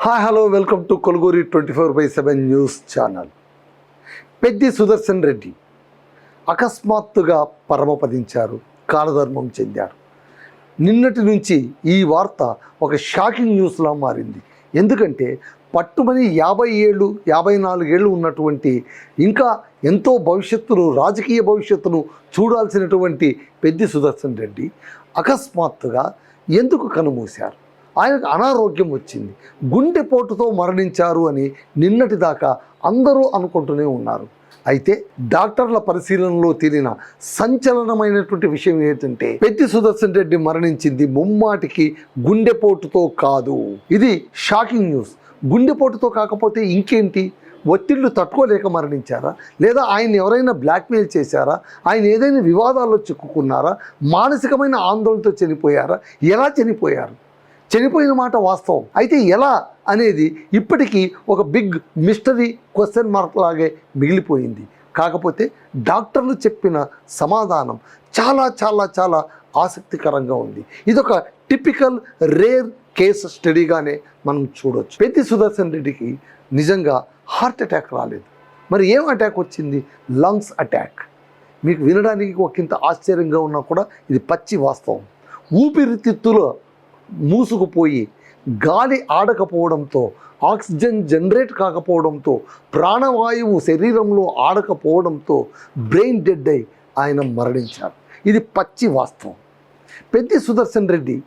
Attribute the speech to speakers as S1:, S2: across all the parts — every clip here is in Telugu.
S1: Hi hello welcome to Koluguri 24/7 news channel. Peddi Sudarshan Reddy అకస్మాత్తుగా పరమపదించారు, కాలధర్మం చెందారు. నిన్నటి నుంచి ఈ వార్త ఒక షాకింగ్ న్యూస్లా మారింది. ఎందుకంటే పట్టుమని 50 ఏళ్ళు 54 ఏళ్ళు ఉన్నటువంటి ఇంకా ఎంతో భవిష్యత్తును, రాజకీయ భవిష్యత్తును చూడాల్సినటువంటి పెద్ది సుదర్శన్ రెడ్డి అకస్మాత్తుగా ఎందుకు కనుమూశారు? ఆయనకు అనారోగ్యం వచ్చింది, గుండెపోటుతో మరణించారు అని నిన్నటి దాకా అందరూ అనుకుంటూనే ఉన్నారు. అయితే డాక్టర్ల పరిశీలనలో తేలిన సంచలనమైనటువంటి విషయం ఏంటంటే పెద్ది సుదర్శన్ రెడ్డి మరణించింది ముమ్మాటికి గుండెపోటుతో కాదు. ఇది షాకింగ్ న్యూస్. గుండెపోటుతో కాకపోతే ఇంకేంటి? ఒత్తిళ్లు తట్టుకోలేక మరణించారా? లేదా ఆయన ఎవరైనా బ్లాక్మెయిల్ చేశారా? ఆయన ఏదైనా వివాదాల్లో చిక్కుకున్నారా? మానసికమైన ఆందోళనతో చనిపోయారా? ఎలా చనిపోయారు? చనిపోయిన మాట వాస్తవం. అయితే ఎలా అనేది ఇప్పటికీ ఒక బిగ్ మిస్టరీ క్వశ్చన్ మార్క్ లాగే మిగిలిపోయింది. కాకపోతే డాక్టర్లు చెప్పిన సమాధానం చాలా చాలా చాలా ఆసక్తికరంగా ఉంది. ఇదొక టిపికల్ రేర్ కేస్ స్టడీగానే మనం చూడవచ్చు. పెద్ది సుదర్శన్ రెడ్డికి నిజంగా హార్ట్ అటాక్ రాలేదు. మరి ఏం అటాక్ వచ్చింది? Lungs attack. మీకు వినడానికి ఒకంత ఆశ్చర్యంగా ఉన్నా కూడా ఇది పచ్చి వాస్తవం. ఊపిరితిత్తులో మూసుకుపోయి గాలి ఆడకపోవడంతో, ఆక్సిజన్ జనరేట్ కాకపోవడంతో, ప్రాణవాయువు శరీరంలో ఆడకపోవడంతో బ్రెయిన్ డెడ్ అయి ఆయన మరణించారు. ఇది పచ్చి వాస్తవం. పెద్ది సుదర్శన్ రెడ్డి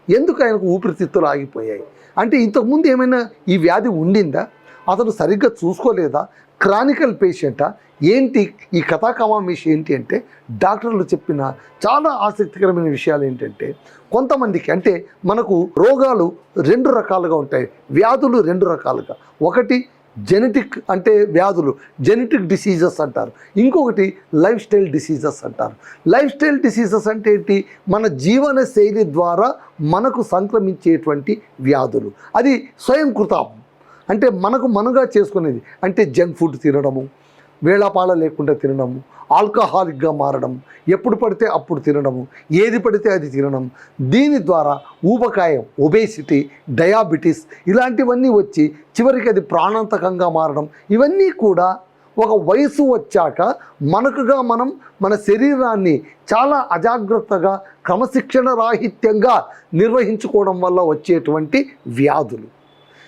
S1: ఎందుకు ఆయనకు ఊపిరితిత్తులు ఆగిపోయాయి అంటే ఇంతకుముందు ఏమైనా ఈ వ్యాధి ఉండిందా? అతను సరిగ్గా చూసుకోలేదా? క్రానికల్ పేషెంటా? ఏంటి ఈ కథాకమామేషి ఏంటి అంటే డాక్టర్లు చెప్పిన చాలా ఆసక్తికరమైన విషయాలు ఏంటంటే కొంతమందికి అంటే మనకు రోగాలు 2 రకాలుగా ఉంటాయి, వ్యాధులు 2 రకాలుగా. ఒకటి జెనెటిక్ అంటే వ్యాధులు, జెనెటిక్ డిసీజెస్ అంటారు. ఇంకొకటి లైఫ్ స్టైల్ డిసీజెస్ అంటారు. లైఫ్ స్టైల్ డిసీజెస్ అంటే ఏంటి? మన జీవన శైలి ద్వారా మనకు సంక్రమించేటువంటి వ్యాధులు. అది స్వయంకృతం అంటే మనుగా చేసుకునేది. అంటే జంక్ ఫుడ్ తినడము, వేళాపాళ లేకుండా తినడము, ఆల్కహాలిక్గా మారడం, ఎప్పుడు పడితే అప్పుడు తినడము, ఏది పడితే అది తినడం. దీని ద్వారా ఊబకాయం, ఒబేసిటీ, డయాబెటీస్ ఇలాంటివన్నీ వచ్చి చివరికి అది ప్రాణాంతకంగా మారడం. ఇవన్నీ కూడా ఒక వయసు వచ్చాక మనకుగా మనం మన శరీరాన్ని చాలా అజాగ్రత్తగా, క్రమశిక్షణ రాహిత్యంగా నిర్వహించుకోవడం వల్ల వచ్చేటువంటి వ్యాధులు.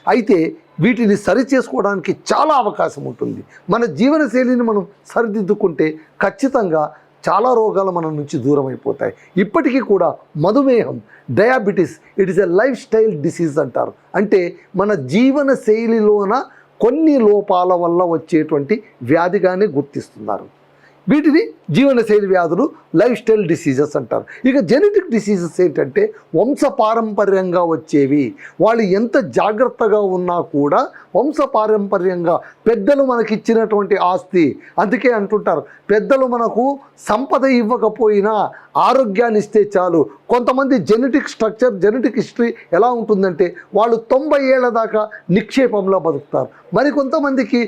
S1: అయితే వీటిని సరి చేసుకోవడానికి చాలా అవకాశం ఉంటుంది. మన జీవనశైలిని మనం సరిదిద్దుకుంటే ఖచ్చితంగా చాలా రోగాలు మన నుంచి దూరం అయిపోతాయి. ఇప్పటికీ కూడా మధుమేహం, diabetes it is a life style disease అంటారు. అంటే మన జీవన శైలిలోన కొన్ని లోపాల వల్ల వచ్చేటువంటి వ్యాధిగానే గుర్తిస్తున్నారు. వీటిని జీవనశైలి వ్యాధులు, లైఫ్ స్టైల్ డిసీజెస్ అంటారు. ఇక జెనెటిక్ డిసీజెస్ ఏంటంటే వంశపారంపర్యంగా వచ్చేవి. వాళ్ళు ఎంత జాగ్రత్తగా ఉన్నా కూడా వంశపారంపర్యంగా పెద్దలు మనకిచ్చినటువంటి ఆస్తి. అందుకే అంటుంటారు పెద్దలు మనకు సంపద ఇవ్వకపోయినా ఆరోగ్యాన్ని ఇస్తే చాలు. కొంతమంది జెనెటిక్ స్ట్రక్చర్, జెనెటిక్ హిస్టరీ ఎలా ఉంటుందంటే వాళ్ళు 90 ఏళ్ల దాకా నిక్షేపంలో బతుకుతారు. మరి కొంతమందికి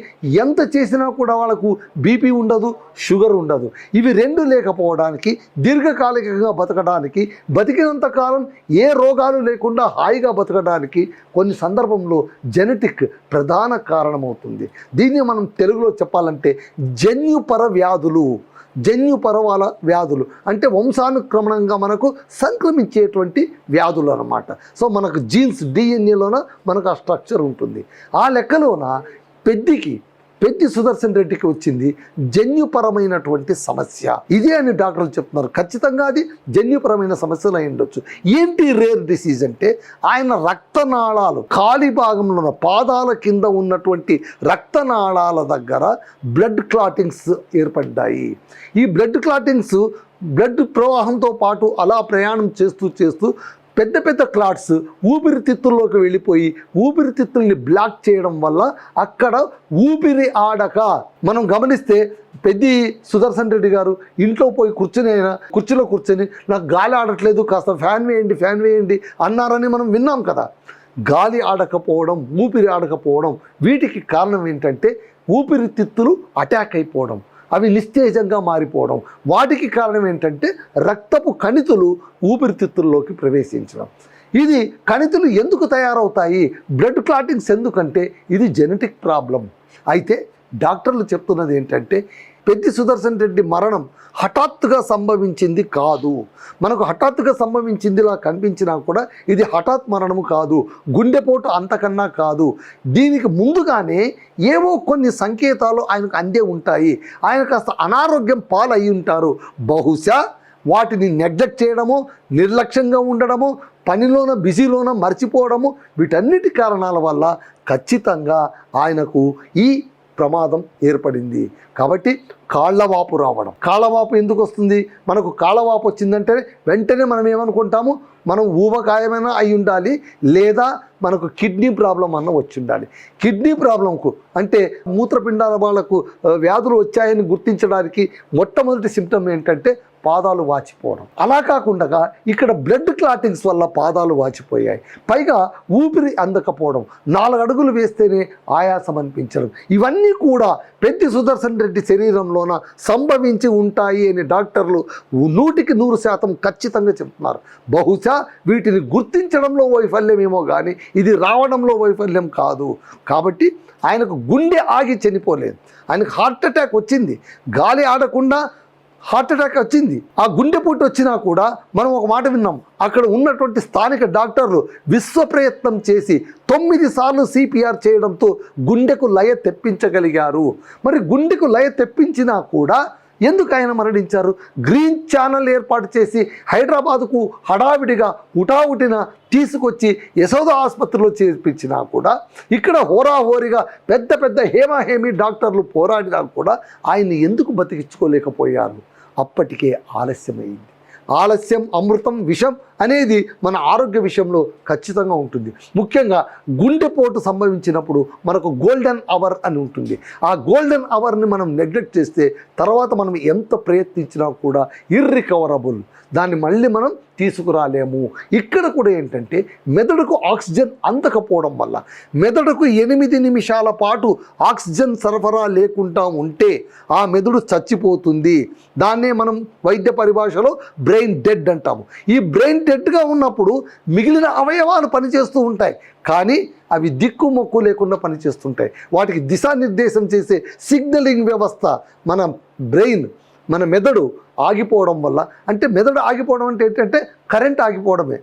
S1: ఎంత చేసినా కూడా వాళ్ళకు బీపీ ఉండదు, షుగర్ ఉండదు. ఇవి 2 లేకపోవడానికి, దీర్ఘకాలికంగా బతకడానికి, బతికినంత కాలం ఏ రోగాలు లేకుండా హాయిగా బతకడానికి కొన్ని సందర్భంలో జెనెటిక్ ప్రధాన కారణమవుతుంది. దీన్ని మనం తెలుగులో చెప్పాలంటే జన్యుపర వ్యాధులు. జన్యుపరవాల వ్యాధులు అంటే వంశానుక్రమణంగా మనకు సంక్రమించేటువంటి వ్యాధులు అన్నమాట. సో మనకు జీన్స్, డిఎన్ఏలోన మనకు ఆ స్ట్రక్చర్ ఉంటుంది. ఆ లెక్కలోన పెద్ది సుదర్శన్ రెడ్డికి వచ్చింది జన్యుపరమైనటువంటి సమస్య. ఇదే అని డాక్టర్లు చెప్తున్నారు. ఖచ్చితంగా అది జన్యుపరమైన సమస్యలు అయి ఉండొచ్చు. ఏంటి రేర్ డిసీజ్ అంటే ఆయన రక్తనాళాలు కాలి భాగంలో పాదాల కింద ఉన్నటువంటి రక్తనాళాల దగ్గర బ్లడ్ క్లాటింగ్స్ ఏర్పడ్డాయి. ఈ బ్లడ్ క్లాటింగ్స్ బ్లడ్ ప్రవాహంతో పాటు అలా ప్రయాణం చేస్తూ పెద్ద పెద్ద క్లాట్స్ ఊపిరితిత్తుల్లోకి వెళ్ళిపోయి ఊపిరితిత్తుల్ని బ్లాక్ చేయడం వల్ల అక్కడ ఊపిరి ఆడక, మనం గమనిస్తే పెద్ది సుదర్శన్ రెడ్డి గారు ఇంట్లో పోయి కుర్చీలో కూర్చొని నాకు గాలి ఆడట్లేదు, కాస్త ఫ్యాన్ వేయండి అన్నారని మనం విన్నాం కదా. గాలి ఆడకపోవడం, ఊపిరి ఆడకపోవడం, వీటికి కారణం ఏంటంటే ఊపిరితిత్తులు అటాక్ అయిపోవడం, అవి నిస్తేజంగా మారిపోవడం. వాటికి కారణం ఏంటంటే రక్తపు కణితులు ఊపిరితిత్తుల్లోకి ప్రవేశించడం. ఇది కణితులు ఎందుకు తయారవుతాయి, బ్లడ్ క్లాటింగ్స్ ఎందుకంటే ఇది జెనెటిక్ ప్రాబ్లం. అయితే డాక్టర్లు చెప్తున్నది ఏంటంటే పెద్ది సుదర్శన్ రెడ్డి మరణం హఠాత్తుగా సంభవించింది కాదు. మనకు హఠాత్తుగా సంభవించిందిలా కనిపించినా కూడా ఇది హఠాత్ మరణము కాదు, గుండెపోటు అంతకన్నా కాదు. దీనికి ముందుగానే ఏవో కొన్ని సంకేతాలు ఆయనకు అందే ఉంటాయి. ఆయన కాస్త అనారోగ్యం పాలయ్యి ఉంటారు. బహుశా వాటిని నెగ్లెక్ట్ చేయడము, నిర్లక్ష్యంగా ఉండడము, పనిలోన బిజీలోన మర్చిపోవడము, వీటన్నిటి కారణాల వల్ల ఖచ్చితంగా ఆయనకు ఈ ప్రమాదం ఏర్పడింది. కాబట్టి కాళ్ళవాపు రావడం. కాళ్ళవాపు ఎందుకు వస్తుంది? మనకు కాళ్ళవాపు వచ్చిందంటే వెంటనే మనం ఏమనుకుంటాము, మనం ఊబకాయమైనా అయి ఉండాలి, లేదా మనకు కిడ్నీ ప్రాబ్లం అన్న వచ్చి ఉండాలి. కిడ్నీ ప్రాబ్లంకు అంటే మూత్రపిండాల వాళ్ళకు వ్యాధులు వచ్చాయని గుర్తించడానికి మొట్టమొదటి సిమ్టమ్ ఏంటంటే పాదాలు వాచిపోవడం. అలా కాకుండా ఇక్కడ బ్లడ్ క్లాటింగ్స్ వల్ల పాదాలు వాచిపోయాయి. పైగా ఊపిరి అందకపోవడం, 4 అడుగులు వేస్తేనే ఆయాసం అనిపించడం, ఇవన్నీ కూడా పెద్ది సుదర్శన్ రెడ్డి శరీరంలోన సంభవించి ఉంటాయి అని డాక్టర్లు 100% ఖచ్చితంగా చెప్తున్నారు. బహుశా వీటిని గుర్తించడంలో వైఫల్యమేమో కానీ ఇది రావడంలో వైఫల్యం కాదు. కాబట్టి ఆయనకు గుండె ఆగి చనిపోలేదు, ఆయనకు హార్ట్ అటాక్ వచ్చింది, గాలి ఆడకుండా హార్ట్ అటాక్ వచ్చింది. ఆ గుండెపోటు వచ్చినా కూడా మనం ఒక మాట విన్నాం, అక్కడ ఉన్నటువంటి స్థానిక డాక్టర్లు విశ్వ ప్రయత్నం చేసి 9 సార్లు CPR చేయడంతో గుండెకు లయ తెప్పించగలిగారు. మరి గుండెకు లయ తెప్పించినా కూడా ఎందుకు ఆయన మరణించారు? గ్రీన్ ఛానల్ ఏర్పాటు చేసి హైదరాబాదుకు హడావిడిగా హుటాహుటిన తీసుకొచ్చి యశోద ఆసుపత్రిలో చేర్పించినా కూడా ఇక్కడ హోరాహోరీగా పెద్ద హేమాహేమి డాక్టర్లు పోరాడినా కూడా ఆయన్ని ఎందుకు బతికించుకోలేకపోయారు? అప్పటికే ఆలస్యమైంది. ఆలస్యం అమృతం విషం అనేది మన ఆరోగ్య విషయంలో ఖచ్చితంగా ఉంటుంది. ముఖ్యంగా గుండెపోటు సంభవించినప్పుడు మనకు గోల్డెన్ అవర్ అని ఉంటుంది. ఆ గోల్డెన్ అవర్ని మనం నెగ్లెక్ట్ చేస్తే తర్వాత మనం ఎంత ప్రయత్నించినా కూడా ఇర్రికవరబుల్, దాన్ని మళ్ళీ మనం తీసుకురాలేము. ఇక్కడ కూడా ఏంటంటే మెదడుకు ఆక్సిజన్ అందకపోవడం వల్ల మెదడుకు 8 నిమిషాల పాటు ఆక్సిజన్ సరఫరా లేకుండా ఉంటే ఆ మెదడు చచ్చిపోతుంది. దాన్నే మనం వైద్య పరిభాషలో బ్రెయిన్ డెడ్ అంటాము. ఈ బ్రెయిన్ డెడ్గా ఉన్నప్పుడు మిగిలిన అవయవాలు పనిచేస్తూ ఉంటాయి, కానీ అవి దిక్కు మొక్కు లేకుండా పనిచేస్తుంటాయి. వాటికి దిశానిర్దేశం చేసే సిగ్నలింగ్ వ్యవస్థ మన బ్రెయిన్, మన మెదడు ఆగిపోవడం వల్ల, అంటే మెదడు ఆగిపోవడం అంటే ఏంటంటే కరెంట్ ఆగిపోవడమే.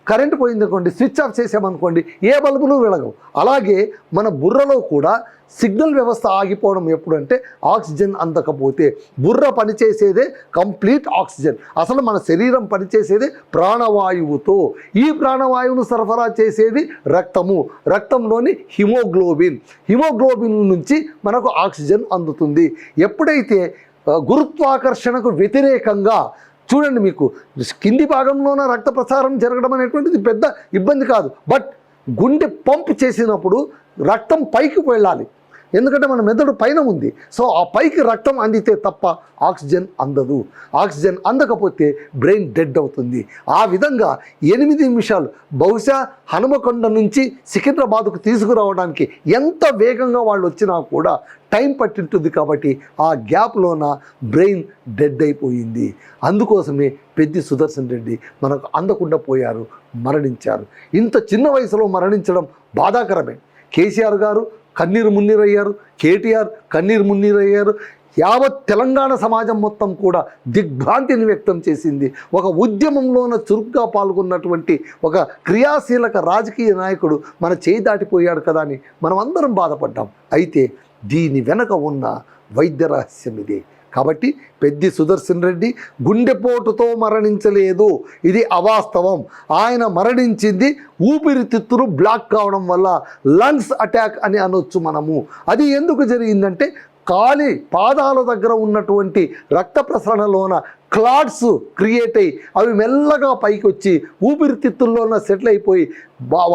S1: కరెంట్ పోయిందనుకోండి, స్విచ్ ఆఫ్ చేసామనుకోండి, ఏ బల్బులు వెలగవు. అలాగే మన బుర్రలో కూడా సిగ్నల్ వ్యవస్థ ఆగిపోవడం ఎప్పుడంటే ఆక్సిజన్ అందకపోతే. బుర్ర పనిచేసేదే కంప్లీట్ ఆక్సిజన్. అసలు మన శరీరం పనిచేసేదే ప్రాణవాయువుతో. ఈ ప్రాణవాయువును సరఫరా చేసేది రక్తము, రక్తంలోని హిమోగ్లోబిన్ నుంచి మనకు ఆక్సిజన్ అందుతుంది. ఎప్పుడైతే గురుత్వాకర్షణకు వ్యతిరేకంగా చూడండి, మీకు కింది భాగంలోన రక్త ప్రసారం జరగడం అనేటువంటిది పెద్ద ఇబ్బంది కాదు, బట్ గుండె పంప్ చేసినప్పుడు రక్తం పైకి వెళ్ళాలి, ఎందుకంటే మన మెదడు పైన ఉంది. సో ఆ పైకి రక్తం అందితే తప్ప ఆక్సిజన్ అందదు. ఆక్సిజన్ అందకపోతే బ్రెయిన్ డెడ్ అవుతుంది. ఆ విధంగా 8 నిమిషాలు, బహుశా హనుమకొండ నుంచి సికింద్రాబాద్కు తీసుకురావడానికి ఎంత వేగంగా వాళ్ళు వచ్చినా కూడా టైం పట్టింటుంది. కాబట్టి ఆ గ్యాప్లోన బ్రెయిన్ డెడ్ అయిపోయింది. అందుకోసమే పెద్ది సుదర్శన్ రెడ్డి మనకు అందకుండా పోయారు, మరణించారు. ఇంత చిన్న వయసులో మరణించడం బాధాకరమే. కేసీఆర్ గారు కన్నీరు మున్నీరయ్యారు, కేటీఆర్ కన్నీరు మున్నీరయ్యారు. యావత్ తెలంగాణ సమాజం మొత్తం కూడా దిగ్భ్రాంతిని వ్యక్తం చేసింది. ఒక ఉద్యమంలోన చురుగ్గా పాల్గొన్నటువంటి ఒక క్రియాశీలక రాజకీయ నాయకుడు మన చేయి దాటిపోయాడు కదా అని మనం అందరం బాధపడ్డాం. అయితే దీని వెనక ఉన్న వైద్య రహస్యం ఇదే. కాబట్టి పెద్ది సుదర్శన్ రెడ్డి గుండెపోటుతో మరణించలేదు, ఇది అవాస్తవం. ఆయన మరణించింది ఊపిరితిత్తులు బ్లాక్ కావడం వల్ల, లంగ్స్ అటాక్ అని అనొచ్చు మనము. అది ఎందుకు జరిగిందంటే కాలి పాదాల దగ్గర ఉన్నటువంటి రక్త ప్రసరణలోన క్లాట్స్ క్రియేట్ అయ్యి అవి మెల్లగా పైకి వచ్చి ఊపిరితిత్తుల్లోన సెటిల్ అయిపోయి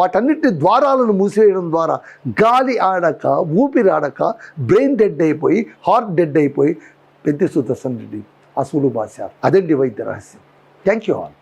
S1: వాటన్నిటి ద్వారాలను మూసివేయడం ద్వారా గాలి ఆడక, ఊపిరి ఆడక బ్రెయిన్ డెడ్ అయిపోయి, హార్ట్ డెడ్ అయిపోయి పెద్ది సుదర్శన్ రెడ్డి అసలు భాష. అదండి వైద్య రహస్యం. Thank you all.